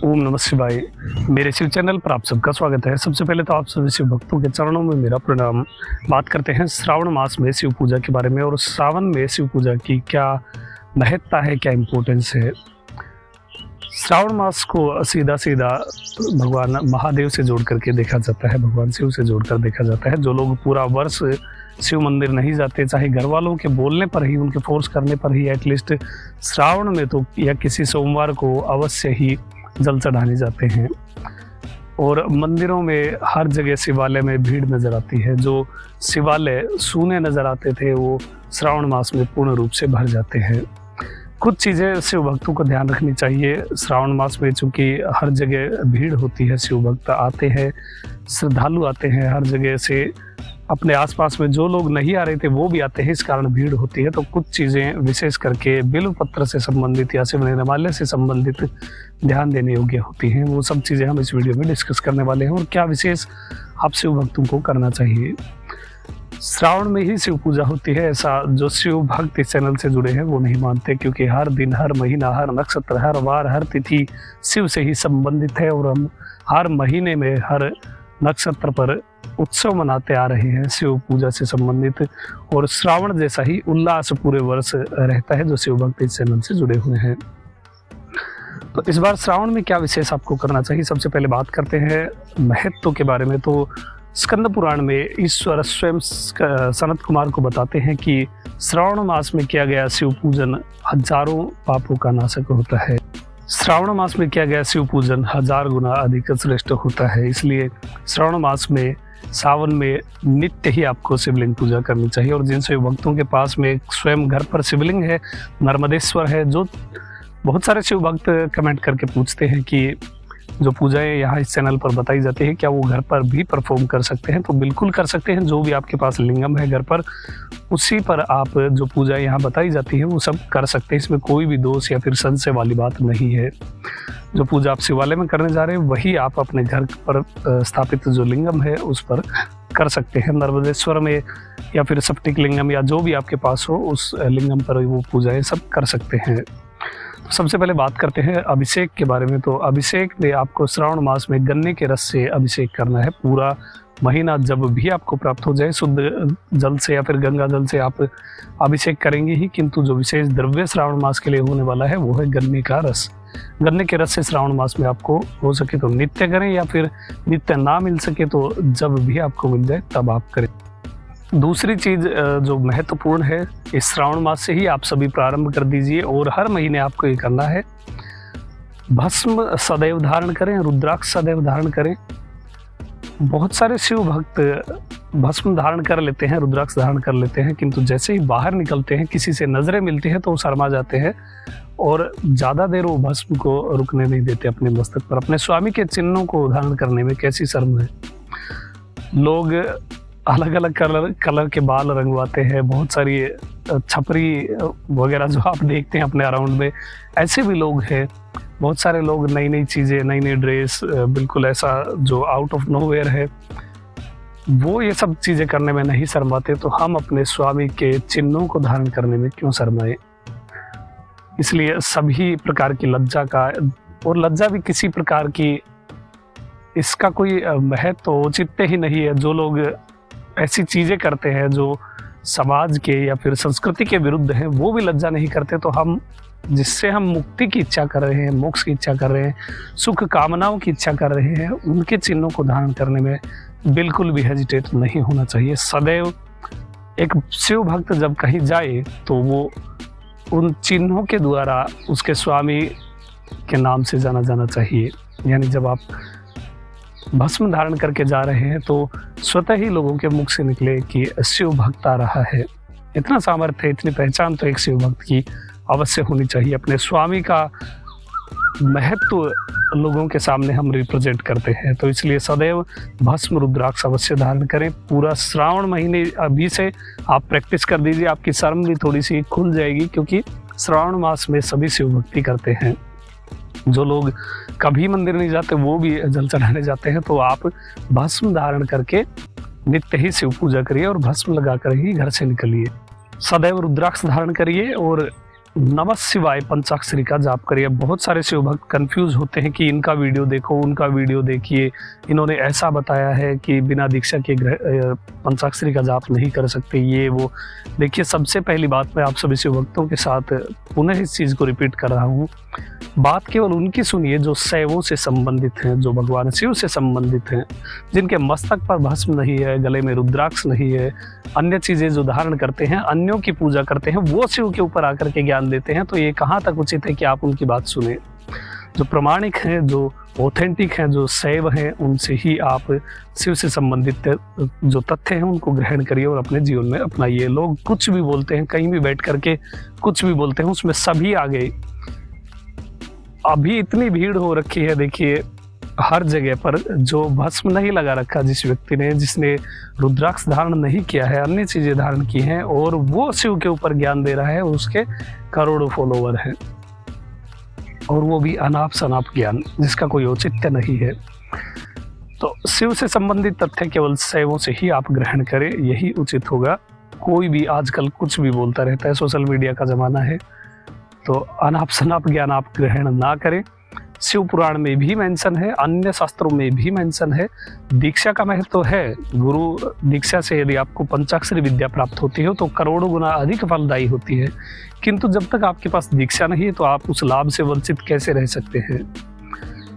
ओम नमः शिवाय। मेरे शिव चैनल पर आप सबका स्वागत है। सबसे पहले तो आप सभी शिव भक्तों के चरणों में मेरा प्रणाम। बात करते हैं श्रावण मास में शिव पूजा के बारे में और सावन में शिव पूजा की क्या महत्ता है, क्या इम्पोर्टेंस है। श्रावण मास को सीधा सीधा भगवान महादेव से जोड़ करके देखा जाता है, भगवान शिव से जोड़कर देखा जाता है। जो लोग पूरा वर्ष शिव मंदिर नहीं जाते, चाहे घर वालों के बोलने पर ही, उनके फोर्स करने पर ही, एटलीस्ट श्रावण में तो या किसी सोमवार को अवश्य ही जल चढ़ाने जाते हैं। और मंदिरों में हर जगह शिवालय में भीड़ नजर आती है। जो शिवालय सूने नजर आते थे वो श्रावण मास में पूर्ण रूप से भर जाते हैं। कुछ चीज़ें शिव भक्तों को ध्यान रखनी चाहिए श्रावण मास में, चूँकि हर जगह भीड़ होती है, शिव भक्त आते हैं, श्रद्धालु आते हैं हर जगह से। अपने आसपास में जो लोग नहीं आ रहे थे वो भी आते हैं, इस कारण भीड़ होती है। तो कुछ चीज़ें विशेष करके बिल्व पत्र से संबंधित या शिव निर्माल्य से संबंधित ध्यान देने योग्य होती हैं। वो सब चीज़ें हम इस वीडियो में डिस्कस करने वाले हैं और क्या विशेष आप शिव भक्तों को करना चाहिए। श्रावण में ही शिव पूजा होती है, ऐसा जो शिव भक्त इस चैनल से जुड़े हैं वो नहीं मानते, क्योंकि हर दिन, हर महीना, हर नक्षत्र, हर वार, हर तिथि शिव से ही संबंधित है। और हम हर महीने में, हर नक्षत्र पर उत्सव मनाते आ रहे हैं शिव पूजा से संबंधित। और श्रावण जैसा ही उल्लास पूरे वर्ष रहता है जो शिव भक्त इस चैनल से जुड़े हुए हैं। तो इस बार श्रावण में क्या विशेष आपको करना चाहिए। सबसे पहले बात करते हैं महत्व के बारे में। तो स्कंद पुराण में ईश्वर स्वयं सनत कुमार को बताते हैं कि श्रावण मास में किया गया शिव पूजन हजारों पापों का नाशक होता है। श्रावण मास में किया गया शिव पूजन 1000 गुना अधिक श्रेष्ठ होता है। इसलिए श्रावण मास में, सावन में नित्य ही आपको शिवलिंग पूजा करनी चाहिए। और जिन शिव भक्तों के पास में स्वयं घर पर शिवलिंग है, नर्मदेश्वर है, जो बहुत सारे शिव भक्त कमेंट करके पूछते हैं कि जो पूजाएं यहाँ इस चैनल पर बताई जाती है क्या वो घर पर भी परफॉर्म कर सकते हैं। तो बिल्कुल कर सकते हैं। जो भी आपके पास लिंगम है घर पर, उसी पर आप जो पूजाएं यहाँ बताई जाती है वो सब कर सकते हैं। इसमें कोई भी दोष या फिर संशय वाली बात नहीं है। जो पूजा आप शिवालय में करने जा रहे हैं वही आप अपने घर पर स्थापित जो लिंगम है उस पर कर सकते हैं। नर्मदेश्वर में या फिर सप्टिक लिंगम या जो भी आपके पास हो उस लिंगम पर वो पूजाएं सब कर सकते हैं। सबसे पहले बात करते हैं अभिषेक के बारे में। तो अभिषेक में आपको श्रावण मास में गन्ने के रस से अभिषेक करना है। पूरा महीना जब भी आपको प्राप्त हो जाए, शुद्ध जल से या फिर गंगा जल से आप अभिषेक करेंगे ही, किंतु जो विशेष द्रव्य श्रावण मास के लिए होने वाला है वो है गन्ने का रस। गन्ने के रस से श्रावण मास में आपको हो सके तो नित्य करें, या फिर नित्य ना मिल सके तो जब भी आपको मिल जाए तब आप करें। दूसरी चीज़ जो महत्वपूर्ण है, इस श्रावण मास से ही आप सभी प्रारंभ कर दीजिए और हर महीने आपको ये करना है। भस्म सदैव धारण करें, रुद्राक्ष सदैव धारण करें। बहुत सारे शिव भक्त भस्म धारण कर लेते हैं, रुद्राक्ष धारण कर लेते हैं, किंतु जैसे ही बाहर निकलते हैं, किसी से नजरें मिलती हैं तो वो शर्मा जाते हैं और ज़्यादा देर वो भस्म को रुकने नहीं देते अपने मस्तक पर। अपने स्वामी के चिन्हों को धारण करने में कैसी शर्म है। लोग अलग अलग कलर के बाल रंगवाते हैं, बहुत सारी छपरी वगैरह जो आप देखते हैं अपने अराउंड में, ऐसे भी लोग हैं। बहुत सारे लोग नई नई चीज़ें, नई नई ड्रेस, बिल्कुल ऐसा जो आउट ऑफ नोवेयर है, वो ये सब चीज़ें करने में नहीं शर्माते। तो हम अपने स्वामी के चिन्हों को धारण करने में क्यों शर्माए। इसलिए सभी प्रकार की लज्जा का, और लज्जा भी किसी प्रकार की, इसका कोई महत्व औचित्य ही नहीं है। जो लोग ऐसी चीज़ें करते हैं जो समाज के या फिर संस्कृति के विरुद्ध हैं, वो भी लज्जा नहीं करते। तो हम, जिससे हम मुक्ति की इच्छा कर रहे हैं, मोक्ष की इच्छा कर रहे हैं, सुख कामनाओं की इच्छा कर रहे हैं, उनके चिन्हों को धारण करने में बिल्कुल भी हेजिटेट नहीं होना चाहिए। सदैव एक शिव भक्त जब कहीं जाए तो वो उन चिन्हों के द्वारा उसके स्वामी के नाम से जाना चाहिए। यानी जब आप भस्म धारण करके जा रहे हैं तो स्वतः ही लोगों के मुख से निकले कि शिव भक्त आ रहा है। इतना सामर्थ्य, इतनी पहचान तो एक शिव भक्त की अवश्य होनी चाहिए। अपने स्वामी का महत्व लोगों के सामने हम रिप्रेजेंट करते हैं, तो इसलिए सदैव भस्म रुद्राक्ष अवश्य धारण करें। पूरा श्रावण महीने अभी से आप प्रैक्टिस कर दीजिए, आपकी शर्म भी थोड़ी सी खुल जाएगी, क्योंकि श्रावण मास में सभी शिव भक्ति करते हैं। जो लोग कभी मंदिर नहीं जाते वो भी जल चढ़ाने जाते हैं। तो आप भस्म धारण करके नित्य ही शिव पूजा करिए और भस्म लगाकर ही घर से निकलिए। सदैव रुद्राक्ष धारण करिए और नमः शिवाय पंचाक्षरी का जाप करिए। बहुत सारे शिव भक्त कंफ्यूज होते हैं कि इनका वीडियो देखो, उनका वीडियो देखिए, इन्होंने ऐसा बताया है कि बिना दीक्षा के पंचाक्षरी का जाप नहीं कर सकते, ये वो। देखिए, सबसे पहली बात मैं आप सभी शिव भक्तों के साथ पुनः इस चीज़ को रिपीट कर रहा हूँ। बात केवल उनकी सुनिए जो शैवों से संबंधित हैं, जो भगवान शिव से संबंधित हैं, जिनके मस्तक पर भस्म नहीं है, गले में रुद्राक्ष नहीं है, अन्य चीज़ें जो धारण करते हैं, अन्यों की पूजा करते हैं, वो शिव के ऊपर आकर के ज्ञान देते हैं। तो ये कहाँ तक उचित है कि आप उनकी बात सुने? जो प्रमाणिक हैं, जो ऑथेंटिक हैं, जो शैव हैं, उनसे ही आप शिव से संबंधित जो तथ्य हैं उनको ग्रहण करिए और अपने जीवन में अपनाइए। लोग कुछ भी बोलते हैं, कहीं भी बैठ करके कुछ भी बोलते हैं, उसमें सभी आ गए। अभी इतनी भीड़ हो रखी है, देखिए हर जगह पर जो भस्म नहीं लगा रखा जिस व्यक्ति ने, जिसने रुद्राक्ष धारण नहीं किया है, अन्य चीजें धारण की हैं, और वो शिव के ऊपर ज्ञान दे रहा है, उसके करोड़ों फॉलोवर हैं, और वो भी अनाप शनाप ज्ञान जिसका कोई औचित्य नहीं है। तो शिव से संबंधित तथ्य केवल शैवों से ही आप ग्रहण करें, यही उचित होगा। कोई भी आजकल कुछ भी बोलता रहता है, सोशल मीडिया का जमाना है, तो अनाप शनाप ज्ञान आप ग्रहण ना करें। शिव पुराण में भी मेंशन है, अन्य शास्त्रों में भी मेंशन है। दीक्षा का महत्व तो है। गुरु दीक्षा से यदि आपको पंचाक्षरी विद्या प्राप्त होती है तो करोड़ों गुना अधिक फलदायी होती है, किंतु जब तक आपके पास दीक्षा नहीं है तो आप उस लाभ से वंचित कैसे रह सकते हैं?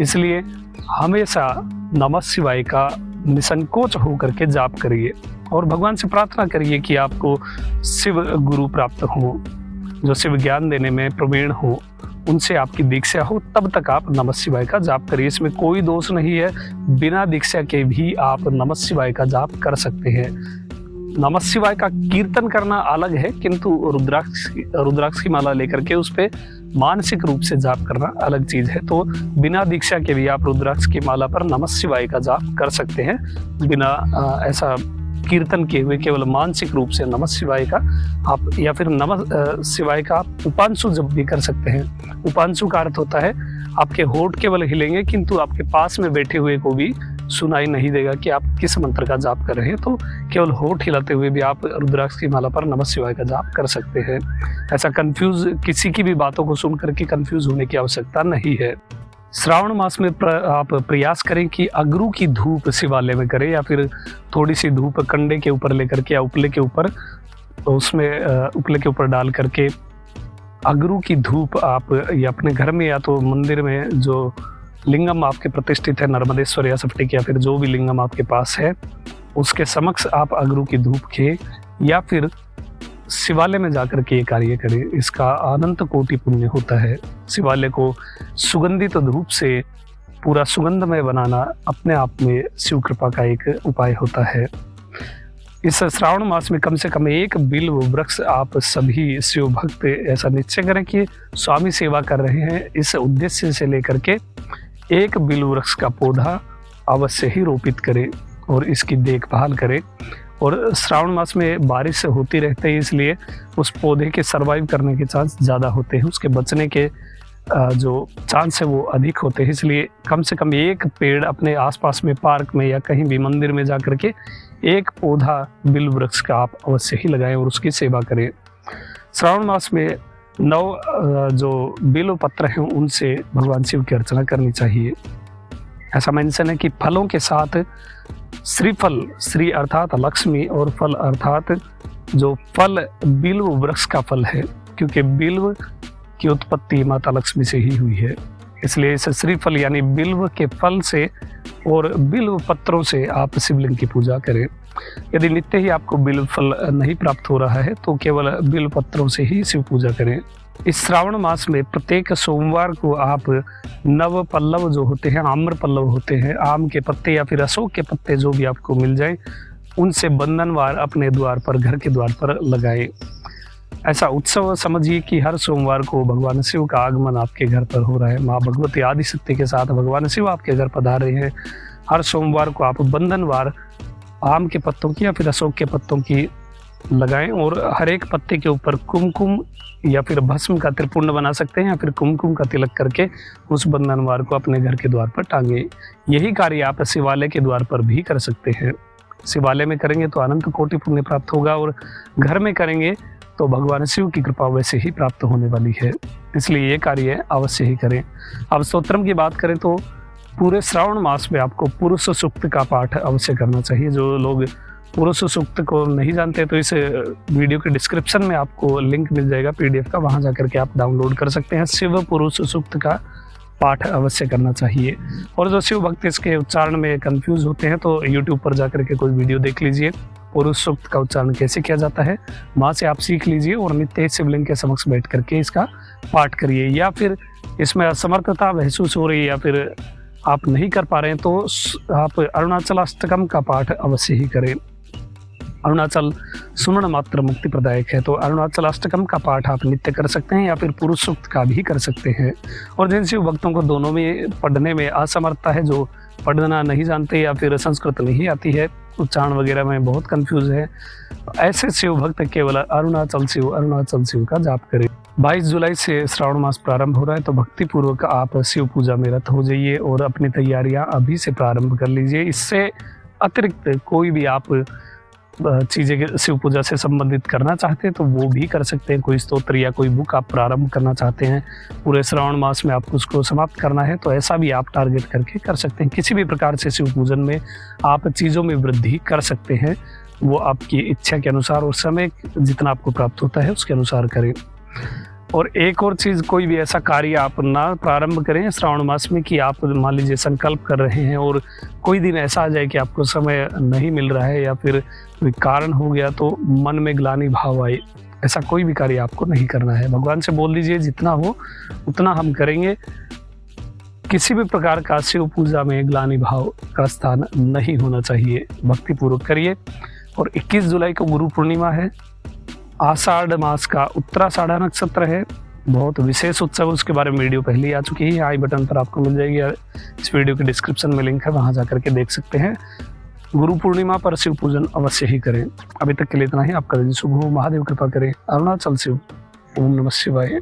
इसलिए हमेशा नमः शिवाय का निसंकोच होकर के जाप करिए और भगवान से प्रार्थना करिए कि आपको शिव गुरु प्राप्त हो, जो शिव ज्ञान देने में प्रवीण हो, उनसे आपकी दीक्षा हो, तब तक आप नमः शिवाय का जाप करिए। इसमें कोई दोष नहीं है। बिना दीक्षा के भी आप नमः शिवाय का जाप कर सकते हैं। नमः शिवाय का कीर्तन करना अलग है, किंतु रुद्राक्ष की माला लेकर के उस पे मानसिक रूप से जाप करना अलग चीज है। तो बिना दीक्षा के भी आप रुद्राक्ष की माला पर नमः शिवाय का जाप कर सकते हैं, बिना ऐसा कीर्तन किए हुए केवल मानसिक रूप से नमः शिवाय का आप, या फिर नमः शिवाय का आप उपांशु जप भी कर सकते हैं। उपांशु का अर्थ होता है आपके होठ केवल हिलेंगे, किंतु आपके पास में बैठे हुए को भी सुनाई नहीं देगा कि आप किस मंत्र का जाप कर रहे हैं। तो केवल होठ हिलाते हुए भी आप रुद्राक्ष की माला पर नमः शिवाय का जाप कर सकते हैं। ऐसा कंफ्यूज, किसी की भी बातों को सुन करके कंफ्यूज होने की आवश्यकता नहीं है। श्रावण मास में आप प्रयास करें कि अगरू की धूप शिवालय में करें, या फिर थोड़ी सी धूप कंडे के ऊपर लेकर के या उपले के ऊपर, तो उसमें उपले के ऊपर डाल करके अगरू की धूप आप या अपने घर में या तो मंदिर में जो लिंगम आपके प्रतिष्ठित है, नर्मदेश्वर या सफ्टिक या फिर जो भी लिंगम आपके पास है, उसके समक्ष आप अगरू की धूप खे या फिर शिवालय में जाकर के ये कार्य करें। इसका अनंत कोटि पुण्य होता है। शिवालय को सुगंधित धूप से पूरा सुगंधमय बनाना अपने आप में शिव कृपा का एक उपाय होता है। इस श्रावण मास में कम से कम एक बिल्व वृक्ष आप सभी शिव भक्त ऐसा निश्चय करें कि स्वामी सेवा कर रहे हैं, इस उद्देश्य से लेकर के एक बिल्व वृक्ष का पौधा अवश्य ही रोपित करें और इसकी देखभाल करें। और श्रावण मास में बारिश होती रहती है, इसलिए उस पौधे के सरवाइव करने के चांस ज़्यादा होते हैं, उसके बचने के जो चांस है वो अधिक होते हैं। इसलिए कम से कम एक पेड़ अपने आसपास में, पार्क में या कहीं भी मंदिर में जा कर के एक पौधा बिल्व वृक्ष का आप अवश्य ही लगाएं और उसकी सेवा करें। श्रावण मास में 9 जो बिल्व पत्र हैं उनसे भगवान शिव की अर्चना करनी चाहिए। ऐसा मेंशन है कि फलों के साथ श्रीफल, श्री अर्थात लक्ष्मी और फल अर्थात जो फल बिल्व वृक्ष का फल है, क्योंकि बिल्व की उत्पत्ति माता लक्ष्मी से ही हुई है, इसलिए इसे श्रीफल यानी बिल्व के फल से और बिल्व पत्रों से आप शिवलिंग की पूजा करें। यदि नित्य ही आपको बिल्व फल नहीं प्राप्त हो रहा है तो केवल बिल्व पत्रों से ही शिव पूजा करें। इस श्रावण मास में प्रत्येक सोमवार को आप नव पल्लव जो होते हैं, आम्र पल्लव होते हैं, आम के पत्ते या फिर अशोक के पत्ते जो भी आपको मिल जाए, उनसे बंधनवार अपने द्वार पर, घर के द्वार पर लगाएं। ऐसा उत्सव समझिए कि हर सोमवार को भगवान शिव का आगमन आपके घर पर हो रहा है। माँ भगवती आदि शक्ति के साथ भगवान शिव आपके घर पधार रहे हैं। हर सोमवार को आप बंधनवार आम के पत्तों की या फिर अशोक के पत्तों की लगाएं और हर एक पत्ते के ऊपर कुमकुम या फिर भस्म का त्रिपुंड बना सकते हैं या फिर कुमकुम का तिलक करके उस बंधनवार को अपने घर के द्वार पर टांगे। यही कार्य आप शिवालय के द्वार पर भी कर सकते हैं। शिवालय में करेंगे तो अनंत कोटि पुण्य प्राप्त होगा और घर में करेंगे तो भगवान शिव की कृपा वैसे ही प्राप्त होने वाली है, इसलिए ये कार्य अवश्य ही करें। अब स्तोत्रम की बात करें तो पूरे श्रावण मास में आपको पुरुष सूक्त का पाठ अवश्य करना चाहिए। जो लोग पुरुष सूक्त को नहीं जानते तो इस वीडियो के डिस्क्रिप्शन में आपको लिंक मिल जाएगा PDF का, वहां जाकर के आप डाउनलोड कर सकते हैं। शिव पुरुष सूक्त का पाठ अवश्य करना चाहिए। और जो शिव भक्त इसके उच्चारण में कंफ्यूज होते हैं तो यूट्यूब पर जाकर के कोई वीडियो देख लीजिए, पुरुष सूक्त का उच्चारण कैसे किया जाता है, वहाँ से आप सीख लीजिए और नित्य शिवलिंग के समक्ष बैठ करके इसका पाठ करिए। या फिर इसमें असमर्थता महसूस हो रही है या फिर आप नहीं कर पा रहे हैं तो आप अरुणाचल अष्टकम का पाठ अवश्य ही करें। अरुणाचल सुमन मात्र मुक्ति प्रदायक है, तो अरुणाचल अष्टकम का पाठ आप नित्य कर सकते हैं या फिर पुरुष सूक्त का भी कर सकते हैं। और जिन शिव भक्तों को दोनों में पढ़ने में असमर्थता है, जो पढ़ना नहीं जानते या फिर संस्कृत नहीं आती है, उच्चारण वगैरह में बहुत कंफ्यूज है, ऐसे शिव भक्त केवल अरुणाचल शिव का जाप करें। 22 जुलाई से श्रावण मास प्रारंभ हो रहा है, तो भक्तिपूर्वक आप शिव पूजा में रत हो जाइए और अपनी तैयारियां अभी से प्रारंभ कर लीजिए। इससे अतिरिक्त कोई भी आप चीज़ें शिव पूजा से संबंधित करना चाहते हैं तो वो भी कर सकते हैं। कोई स्तोत्र या कोई बुक आप प्रारंभ करना चाहते हैं, पूरे श्रावण मास में आपको उसको समाप्त करना है, तो ऐसा भी आप टारगेट करके कर सकते हैं। किसी भी प्रकार से शिव पूजन में आप चीज़ों में वृद्धि कर सकते हैं, वो आपकी इच्छा के अनुसार और समय जितना आपको प्राप्त होता है उसके अनुसार करें। और एक और चीज़, कोई भी ऐसा कार्य आप ना प्रारंभ करें श्रावण मास में कि आप मान लीजिए संकल्प कर रहे हैं और कोई दिन ऐसा आ जाए कि आपको समय नहीं मिल रहा है या फिर कोई कारण हो गया तो मन में ग्लानि भाव आए, ऐसा कोई भी कार्य आपको नहीं करना है। भगवान से बोल दीजिए जितना हो उतना हम करेंगे, किसी भी प्रकार का शिव पूजा में ग्लानि भाव का स्थान नहीं होना चाहिए। भक्तिपूर्वक करिए। और 21 जुलाई को गुरु पूर्णिमा है, आषाढ़ मास का उत्तराषाढ़ नक्षत्र है, बहुत विशेष उत्सव, उसके बारे में वीडियो पहले ही आ चुकी है, आई बटन पर आपको मिल जाएगी, इस वीडियो के डिस्क्रिप्शन में लिंक है, वहां जाकर के देख सकते हैं। गुरु पूर्णिमा पर शिव पूजन अवश्य ही करें। अभी तक के लिए इतना ही। आपका दिन शुभ हो, महादेव कृपा करें। अरुणाचल शिव। ओम नमः शिवाय।